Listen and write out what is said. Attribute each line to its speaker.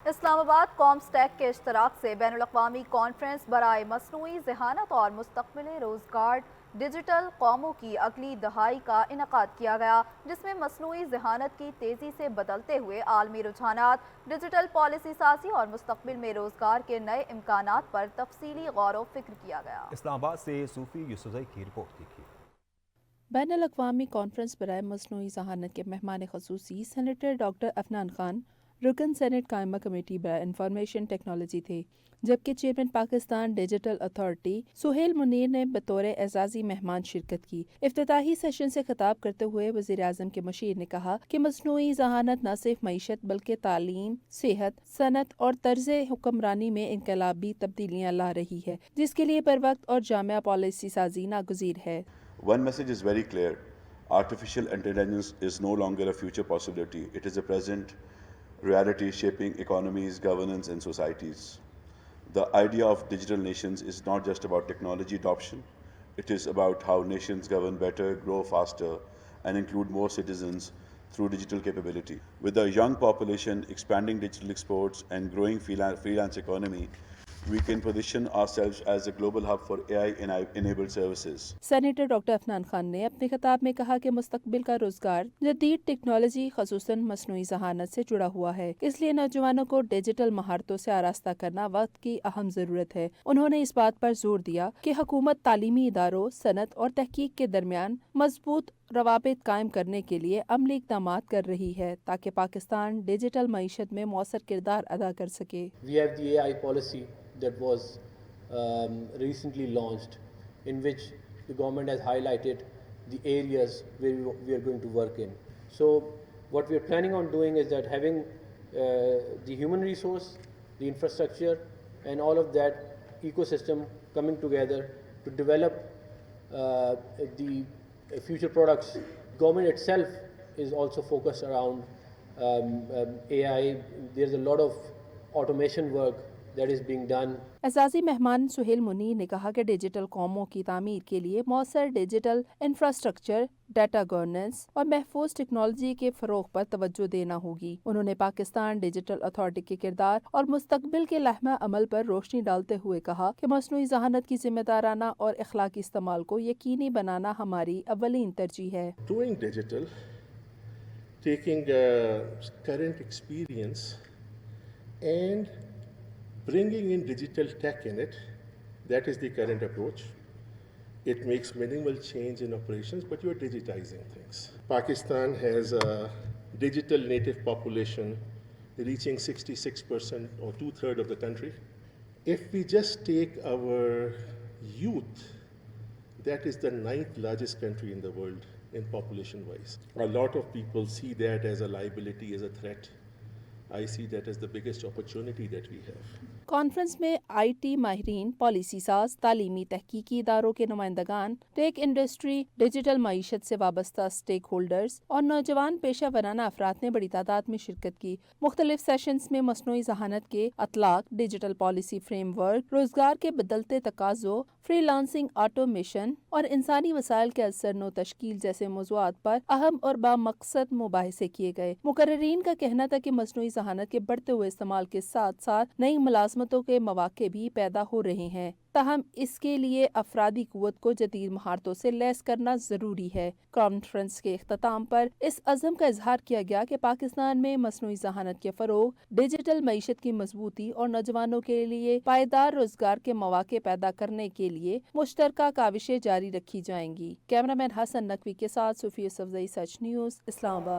Speaker 1: इस्लामाबाद कॉम्स्टेक के इश्तराक से बैनुल-अक़वामी कॉन्फ्रेंस बराए मसनूई ज़हानत और मुस्तक़बिल रोज़गार डिजिटल कौमों की अगली दहाई का इनेकाद किया गया, जिसमें मसनूई ज़हानत की तेज़ी से बदलते हुए आलमी रुझानात, डिजिटल पॉलिसी साजी और मुस्तक़बिल में रोज़गार के नए इम्कानात पर तफसीली गौर व फिक्र किया गया।
Speaker 2: इस्लामाबाद से सूफी यूसुफ़ज़ई की रिपोर्ट देखिए।
Speaker 3: बैनुल-अक़वामी कॉन्फ्रेंस बराए मसनूई ज़हानत के मेहमान ख़ुसूसी सेनेटर डॉक्टर अफनान खान रुकन सेनेट कायमा कमेटी बराए इंफॉर्मेशन टेक्नोलॉजी थे, जबकि chairman Pakistan digital authority Suhail Munir ने बतौर एजाज़ी मेहमान शिरकत की। इफ्तिताही सेशन से खिताब करते हुए वज़ीर आज़म के मशीर ने कहा कि मसनूई ज़हानत न सिर्फ मईशत बल्कि तालीम, सेहत, सनत और तर्ज हुक्मरानी में इनकलाबी तब्दीलियाँ ला रही है, जिसके लिए बर वक्त और जामिया पॉलिसी साजी नागुज़ीर है।
Speaker 4: One message is very clear. Artificial intelligence is no longer a future possibility. It is a present reality shaping economies, governance, and societies. The idea of digital nations is not just about technology adoption. It is about how nations govern better, grow faster, and include more citizens through digital capability. With a young population, expanding digital exports, and growing freelance economy, we can position ourselves as a global hub for AI-enabled services.
Speaker 3: Senator doctor Afnan Khan ने अपने खिताब में कहा कि मुस्तकबिल का रोजगार जदीद टेक्नोलॉजी खसूसन मसनूई ज़हानत से जुड़ा हुआ है, इसलिए नौजवानों को डिजिटल महारतों से आरास्ता करना वक्त की अहम जरूरत है। उन्होंने इस बात पर जोर दिया कि हुकूमत तालीमी इदारों, सनत और तहकीक के दरमियान मजबूत रवाबित कायम करने के लिए अमली इक़दामात कर रही है, ताकि पाकिस्तान डिजिटल मईशत में मौसर किरदार अदा कर सके।
Speaker 5: We have the AI policy that was recently launched, in which the government has highlighted the areas where we are going to work in. So what we are planning on doing is that having the human resource, the infrastructure, and all of that ecosystem coming together to develop the future products. Government itself is also focused around AI. There's a lot of automation work that is being done.
Speaker 3: एजाज़ी मेहमान सुहेल मुनीर ने कहा कि digital कौमों की तामीर के लिए मौसर digital infrastructure, data governance और महफूज टेक्नोलॉजी के फ़रोग पर तवज्जो देना होगी। उन्होंने पाकिस्तान डिजिटल अथॉरिटी के किरदार और मुस्तकबिल के लहमा अमल पर रोशनी डालते हुए कहा कि मसनूई ज़हानत की जिम्मेदाराना और अखलाकी इस्तेमाल को यकीनी बनाना हमारी अव्वलीन तरजीह है।
Speaker 6: Doing digital, taking current experience and bringing in digital tech in it, that is the current approach. It makes minimal change in operations, but you are digitizing things. Pakistan has a digital native population reaching 66% or 2/3 of the country. If we just take our youth, that is the 9th largest country in the world in population wise. A lot of people see that as a liability, as a threat. I see that as the biggest opportunity that we have.
Speaker 3: Conference में IT माहिरीन, policy साज, तालीमी तहकीकी इदारों के नुमाइंदगान, tech industry, digital मईशत से वाबस्ता stake holders और नौजवान पेशा वराना अफराद ने बड़ी तादाद में शिरकत की। मुख्तलिफ सेशंस में मसनूई ज़हानत के अतलाक, डिजिटल पॉलिसी फ्रेमवर्क, रोजगार के बदलते तकाज़ों, फ्रीलांसिंग, ऑटोमेशन और इंसानी वसाइल के असर नो तश्कील जैसे मौज़ूआत पर अहम और बामकसद मुबाहिसे किए गए। मुकर्रिरीन का कहना था कि मसनूई ज़हानत के बढ़ते हुए इस्तेमाल के साथ साथ नई मुलाजमतों के मौके भी पैदा हो रहे हैं, ताहम इसके लिए अफरादी कुव्वत को जदीद महारतों से लैस करना जरूरी है। कॉन्फ्रेंस के इख्तिताम पर इस अज़म का इजहार किया गया कि पाकिस्तान में मसनूई ज़हानत के फरोग, डिजिटल मईशत की मजबूती और नौजवानों के लिए पायदार रोजगार के मौके पैदा करने के लिए मुश्तरका काविशें जारी रखी जाएंगी। कैमरामैन हसन नकवी के साथ सूफी यूसुफ़ज़ई, सच न्यूज़, इस्लामाबाद।